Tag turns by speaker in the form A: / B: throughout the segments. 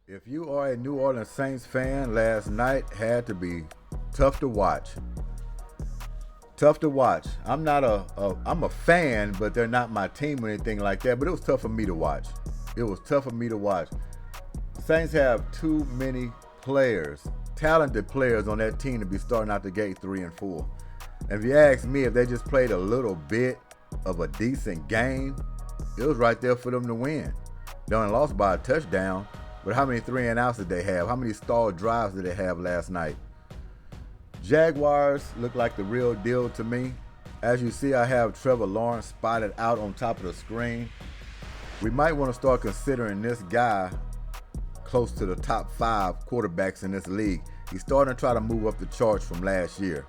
A: If you are a New Orleans Saints fan, last night had to be tough to watch. Tough to watch. I'm a fan, but they're not my team or anything like that. But it was tough for me to watch. It was tough for me to watch. Saints have too many players, talented players on that team to be starting out the gate 3-4. And if you ask me, if they just played a little bit of a decent game, it was right there for them to win. They only lost by a touchdown, but how many 3-and-outs did they have? How many stalled drives did they have last night? Jaguars look like the real deal to me. As you see, I have Trevor Lawrence spotted out on top of the screen. We might want to start considering this guy close to the top 5 quarterbacks in this league. He's starting to try to move up the charts from last year.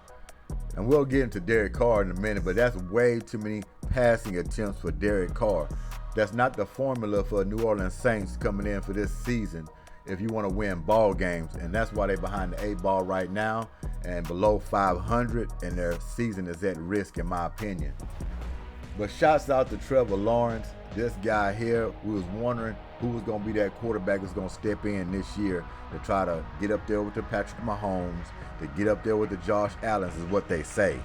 A: And we'll get into Derek Carr in a minute, but that's way too many passing attempts for Derek Carr. That's not the formula for New Orleans Saints coming in for this season if you want to win ball games. And that's why they're behind the 8 ball right now and below 500, and their season is at risk in my opinion. But shouts out to Trevor Lawrence, this guy here. We was wondering who was going to be that quarterback that's going to step in this year to try to get up there with the Patrick Mahomes, to get up there with the Josh Allens is what they say.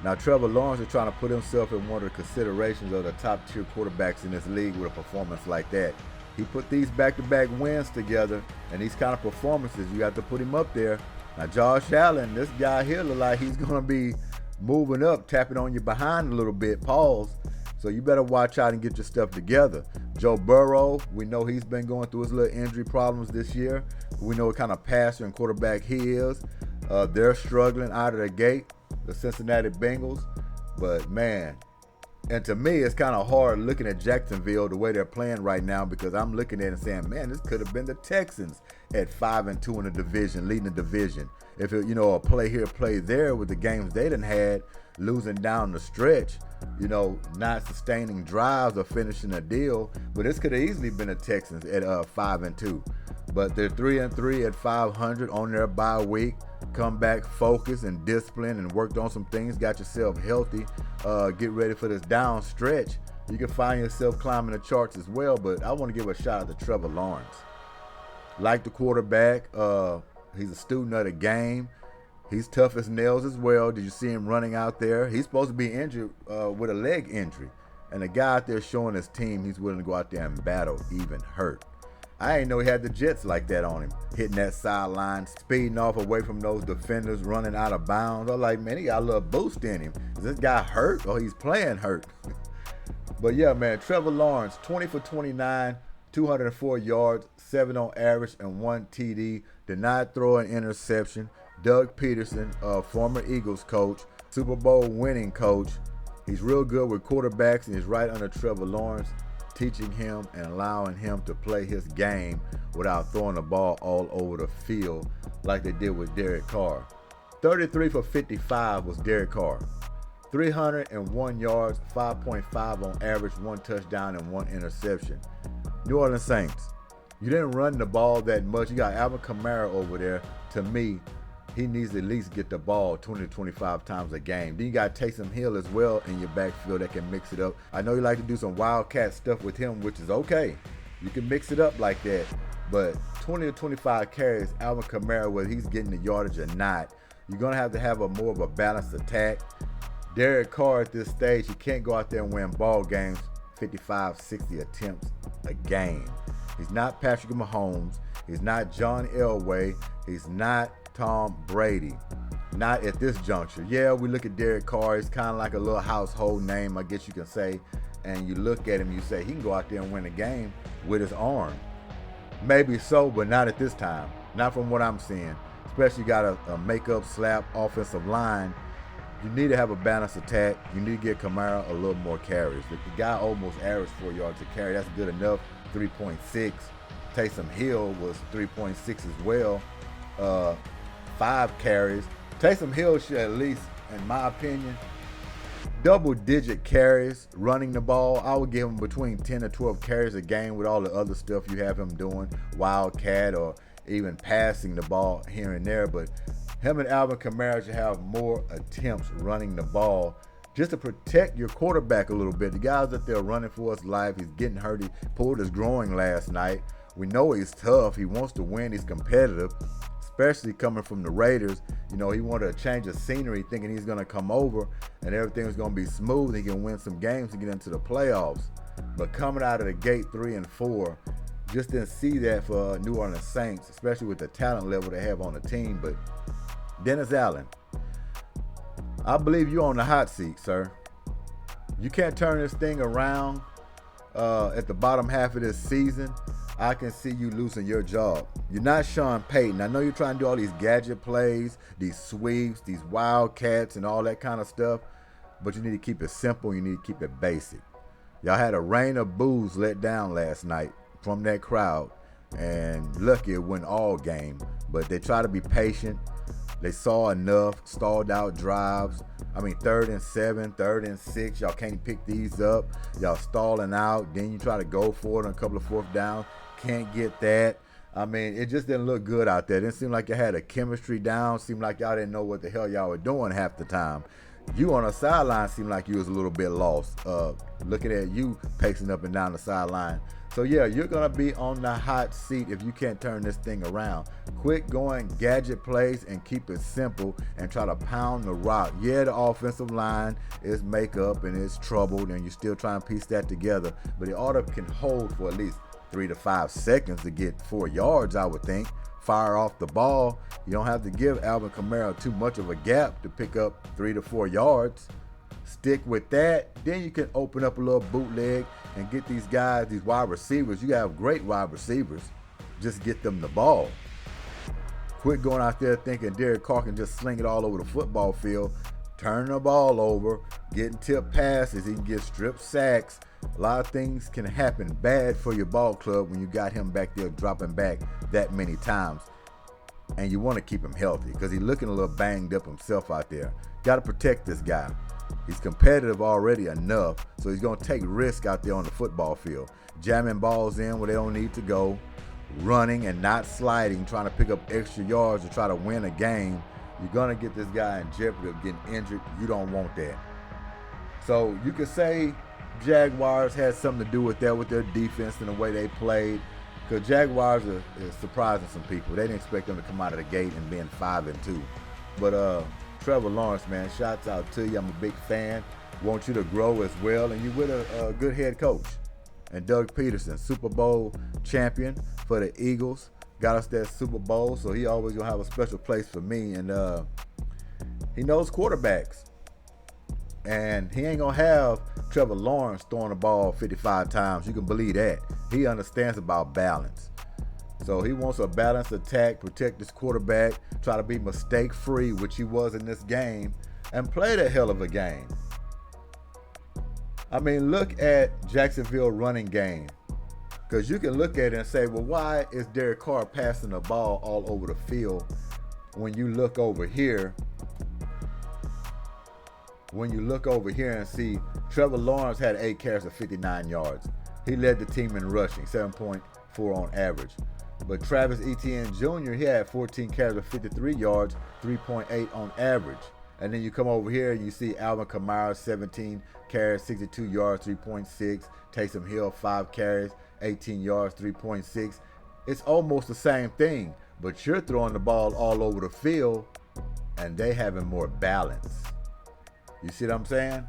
A: Now, Trevor Lawrence is trying to put himself in one of the considerations of the top-tier quarterbacks in this league with a performance like that. He put these back-to-back wins together, and these kind of performances, you have to put him up there. Now, Josh Allen, this guy here look like he's going to be moving up, tapping on you behind a little bit, pause. So you better watch out and get your stuff together. Joe Burrow, we know he's been going through his little injury problems this year. We know what kind of passer and quarterback he is. They're struggling out of the gate, the Cincinnati Bengals. But, man, and to me, it's kind of hard looking at Jacksonville the way they're playing right now, because I'm looking at it and saying, man, this could have been the Texans at 5-2 in the division, leading the division. If it, a play here, play there with the games they done had, losing down the stretch, not sustaining drives or finishing a deal. But this could have easily been the Texans at 5-2. But they're 3-3 at 500 on their bye week. Come back focused and disciplined and worked on some things, got yourself healthy, get ready for this down stretch. You can find yourself climbing the charts as well, but I want to give a shout out to Trevor Lawrence. Like the quarterback, he's a student of the game. He's tough as nails as well. Did you see him running out there? He's supposed to be injured with a leg injury. And the guy out there showing his team he's willing to go out there and battle, even hurt. I didn't know he had the jets like that on him. Hitting that sideline, speeding off away from those defenders, running out of bounds. I'm like, man, he got a little boost in him. Is this guy hurt or he's playing hurt? But yeah, man, Trevor Lawrence, 20 for 29, 204 yards, 7 on average, and 1 TD. Did not throw an interception. Doug Peterson, former Eagles coach, Super Bowl winning coach. He's real good with quarterbacks, and he's right under Trevor Lawrence, teaching him and allowing him to play his game without throwing the ball all over the field like they did with Derek Carr. 33 for 55 was Derek Carr. 301 yards, 5.5 on average, 1 touchdown and 1 interception. New Orleans Saints, you didn't run the ball that much. You got Alvin Kamara over there. To me, he needs to at least get the ball 20 to 25 times a game. Then you got Taysom Hill as well in your backfield that can mix it up. I know you like to do some wildcat stuff with him, which is okay. You can mix it up like that. But 20 to 25 carries, Alvin Kamara, whether he's getting the yardage or not, you're going to have a more of a balanced attack. Derek Carr at this stage, he can't go out there and win ball games 55, 60 attempts a game. He's not Patrick Mahomes. He's not John Elway. He's not Tom Brady. Not at this juncture. Yeah, we look at Derek Carr. He's kind of like a little household name, I guess you can say. And you look at him, you say he can go out there and win a game with his arm. Maybe so, but not at this time. Not from what I'm seeing. Especially got a make-up slap offensive line. You need to have a balanced attack. You need to get Kamara a little more carries. The guy almost averaged 4 yards a carry. That's good enough. 3.6. Taysom Hill was 3.6 as well. 5 carries. Taysom Hill should at least, in my opinion, double-digit carries running the ball. I would give him between 10 to 12 carries a game with all the other stuff you have him doing, wildcat or even passing the ball here and there. But him and Alvin Kamara should have more attempts running the ball just to protect your quarterback a little bit. The guy's up there running for his life. He's getting hurt. He pulled his groin last night. We know he's tough. He wants to win. He's competitive, especially coming from the Raiders. You know, he wanted a change of scenery, thinking he's going to come over and everything was going to be smooth. He can win some games and get into the playoffs. But coming out of the gate 3-4, just didn't see that for New Orleans Saints, especially with the talent level they have on the team. But Dennis Allen, I believe you're on the hot seat, sir. You can't turn this thing around at the bottom half of this season. I can see you losing your job. You're not Sean Payton. I know you're trying to do all these gadget plays, these sweeps, these wildcats, and all that kind of stuff, but you need to keep it simple. You need to keep it basic. Y'all had a rain of boos let down last night from that crowd, and lucky it went all game, but they try to be patient. They saw enough, stalled out drives. I mean, 3rd and 7, 3rd and 6. Y'all can't pick these up. Y'all stalling out. Then you try to go for it on a couple of 4th downs. Can't get that. I mean, it just didn't look good out there. It didn't seem like you had a chemistry down. Seemed like y'all didn't know what the hell y'all were doing half the time. You on the sideline seemed like you was a little bit lost. Looking at you pacing up and down the sideline. So, yeah, you're going to be on the hot seat if you can't turn this thing around. Quit going gadget plays and keep it simple and try to pound the rock. Yeah, the offensive line is makeup and it's troubled and you're still trying to piece that together. But the order can hold for at least 3 to 5 seconds to get 4 yards, I would think. Fire off the ball. You don't have to give Alvin Kamara too much of a gap to pick up 3 to 4 yards. Stick with that. Then you can open up a little bootleg and get these guys, these wide receivers. You have great wide receivers. Just get them the ball. Quit going out there thinking Derek Carr can just sling it all over the football field, turning the ball over, getting tipped passes. He can get strip sacks. A lot of things can happen bad for your ball club when you got him back there dropping back that many times. And you want to keep him healthy because he's looking a little banged up himself out there. Got to protect this guy. He's competitive already enough, so he's going to take risk out there on the football field. Jamming balls in where they don't need to go, running and not sliding, trying to pick up extra yards to try to win a game. You're going to get this guy in jeopardy of getting injured. You don't want that. So you could say Jaguars had something to do with that, with their defense and the way they played. Because Jaguars are surprising some people. They didn't expect them to come out of the gate and being 5-2. But Trevor Lawrence, man, shouts out to you. I'm a big fan. Want you to grow as well. And you with a good head coach. And Doug Peterson, Super Bowl champion for the Eagles. Got us that Super Bowl, so he always going to have a special place for me. And he knows quarterbacks. And he ain't going to have Trevor Lawrence throwing the ball 55 times. You can believe that. He understands about balance. So he wants a balanced attack, protect his quarterback, try to be mistake-free, which he was in this game, and play the hell of a game. I mean, look at Jacksonville running game. Because you can look at it and say, well, why is Derek Carr passing the ball all over the field when you look over here? When you look over here and see Trevor Lawrence had 8 carries of 59 yards. He led the team in rushing, 7.4 on average. But Travis Etienne Jr., he had 14 carries of 53 yards, 3.8 on average. And then you come over here and you see Alvin Kamara, 17 carries, 62 yards, 3.6. Taysom Hill, 5 carries, 18 yards, 3.6. It's almost the same thing, but you're throwing the ball all over the field and they having more balance. You see what I'm saying?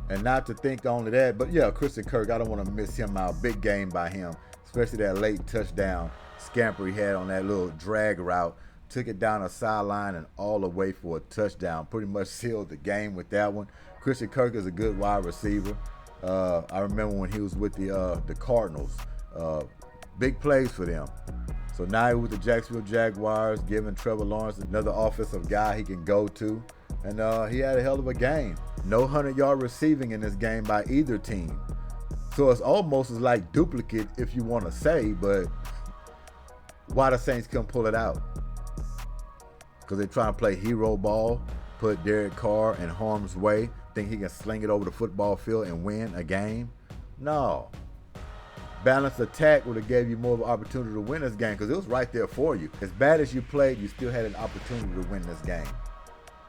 A: And not to think only that, but yeah, Christian Kirk, I don't want to miss him out. Big game by him, especially that late touchdown scamper he had on that little drag route. Took it down the sideline and all the way for a touchdown. Pretty much sealed the game with that one. Christian Kirk is a good wide receiver. I remember when he was with the Cardinals. Big plays for them. So now he's with the Jacksonville Jaguars, giving Trevor Lawrence another offensive guy he can go to. And he had a hell of a game. No 100-yard receiving in this game by either team. So it's almost like duplicate if you want to say, but why the Saints couldn't pull it out? Because they're trying to play hero ball, put Derek Carr in harm's way, think he can sling it over the football field and win a game? No. Balanced attack would have gave you more of an opportunity to win this game because it was right there for you. As bad as you played, you still had an opportunity to win this game.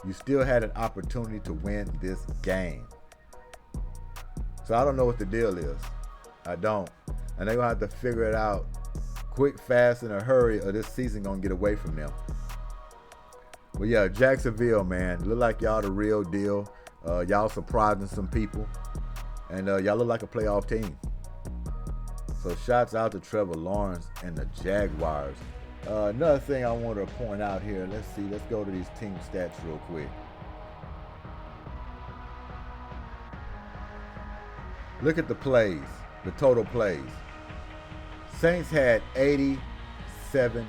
A: You still had an opportunity to win this game. So I don't know what the deal is. I don't. And they're going to have to figure it out quick, fast, in a hurry, or this season going to get away from them. But yeah, Jacksonville, man, look like y'all the real deal. Y'all surprising some people. And y'all look like a playoff team. So shouts out to Trevor Lawrence and the Jaguars. Another thing I want to point out here, let's see, let's go to these team stats real quick. Look at the plays, the total plays. Saints had 87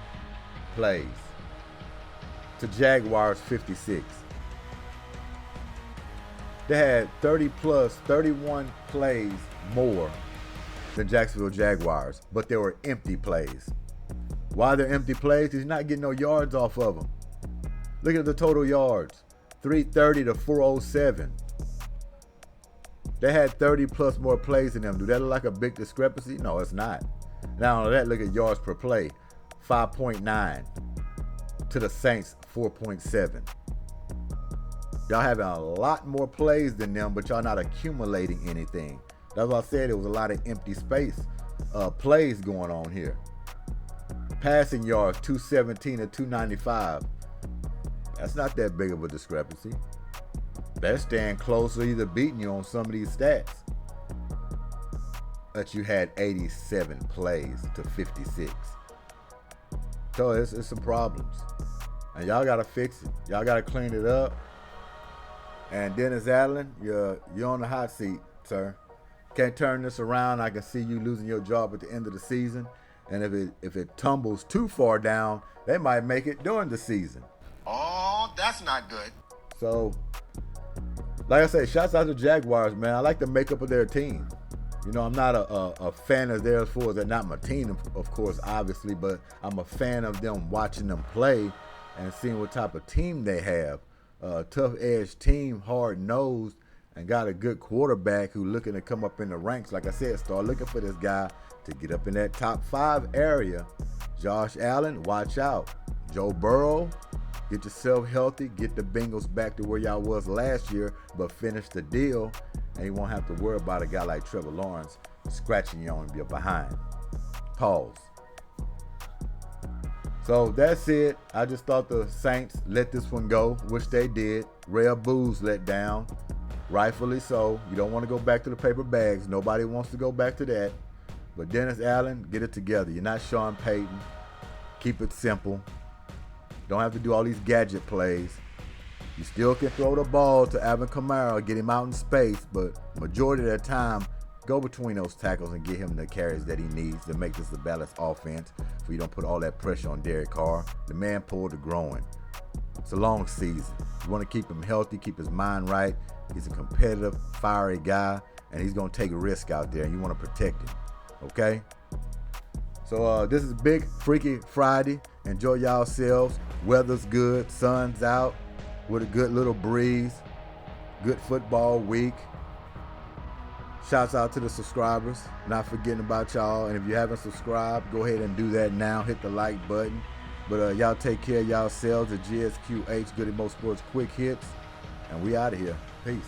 A: plays to Jaguars 56. They had 31 plays more than Jacksonville Jaguars, but they were empty plays. Why they're empty plays? He's not getting no yards off of them. Look at the total yards, 330 to 407. They had 30 plus more plays than them. Do that look like a big discrepancy? No, it's not. Now on that, look at yards per play, 5.9 to the Saints, 4.7. Y'all having a lot more plays than them, but y'all not accumulating anything. That's why I said it was a lot of empty space plays going on here. Passing yards, 217 to 295. That's not that big of a discrepancy. They're staying close or either beating you on some of these stats. But you had 87 plays to 56. So it's some problems. And y'all got to fix it. Y'all got to clean it up. And Dennis Allen, you're on the hot seat, sir. Can't turn this around. I can see you losing your job at the end of the season. And if it tumbles too far down, they might make it during the season.
B: Oh, that's not good.
A: So, like I said, shouts out to Jaguars, man. I like the makeup of their team. You know, I'm not a fan of theirs for they're not my team, of course, obviously, but I'm a fan of them watching them play and seeing what type of team they have. Tough edge team, hard-nosed, and got a good quarterback who's looking to come up in the ranks. Like I said, start looking for this guy to get up in that top 5 area. Josh Allen, watch out. Joe Burrow, get yourself healthy. Get the Bengals back to where y'all was last year, but finish the deal, and you won't have to worry about a guy like Trevor Lawrence scratching you on your behind. Pause. So that's it. I just thought the Saints let this one go, which they did. Rare Booze let down. Rightfully so. You don't want to go back to the paper bags. Nobody wants to go back to that. But Dennis Allen, get it together. You're not Sean Payton. Keep it simple. Don't have to do all these gadget plays. You still can throw the ball to Alvin Kamara, get him out in space, but majority of the time, go between those tackles and get him the carries that he needs to make this a balanced offense so you don't put all that pressure on Derek Carr. The man pulled the groin. It's a long season. You want to keep him healthy, keep his mind right. He's a competitive, fiery guy, and he's going to take a risk out there, and you want to protect him. Okay? So this is Big Freaky Friday. Enjoy yourselves. Weather's good. Sun's out with a good little breeze. Good football week. Shouts out to the subscribers. Not forgetting about y'all. And if you haven't subscribed, go ahead and do that now. Hit the like button. But y'all take care of yourselves. The G.S.Q.H. Goodymo Sports Quick Hits. And we out of here. Peace.